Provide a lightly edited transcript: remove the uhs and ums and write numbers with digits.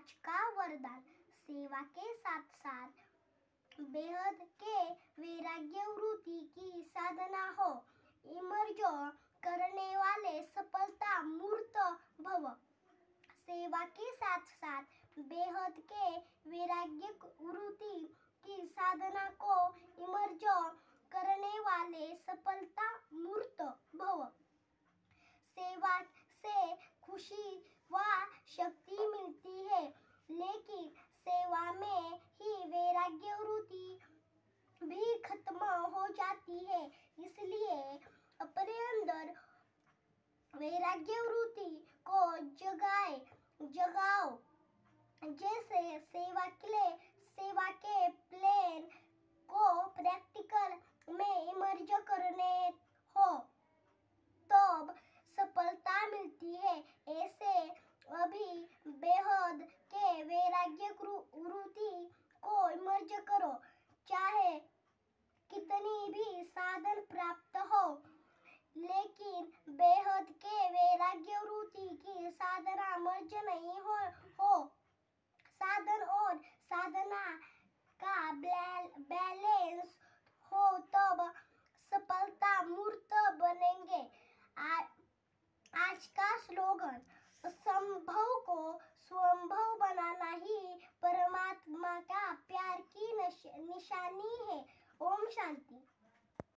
आज का वरदान। सेवा के साथ साथ बेहद के वैराग्य वृत्ति की साधना हो। इमर्जो करने वाले सफलता मूर्त भव। सेवा के साथ साथ बेहद के वैराग्य वृत्ति की साधना को इमर्जो करने वाले सफलता मूर्त भव। सेवा से खुशी व शक्ति मिलती है, लेकिन सेवा में ही वैराग्य वृत्ति भी खत्म हो जाती है। इसलिए अपने अंदर वैराग्य वृत्ति को जगाओ। जैसे सेवा के प्लान को प्रैक्टिकल में इमर्ज करने हो तब सफलता मिलती है। ऐसे अभी बेहद के वैराग्य वृत्ति को इमर्ज करो, चाहे कितनी भी साधन प्राप्त हो, लेकिन बेहद के वैराग्य वृत्ति की साधना मर्ज नहीं हो। साधन और साधना का बैलेंस हो तब सफलता मूर्त बनेंगे। आज का स्लोगन, असंभव को संभव बनाना ही परमात्मा का प्यार की निशानी है। ओम शांति।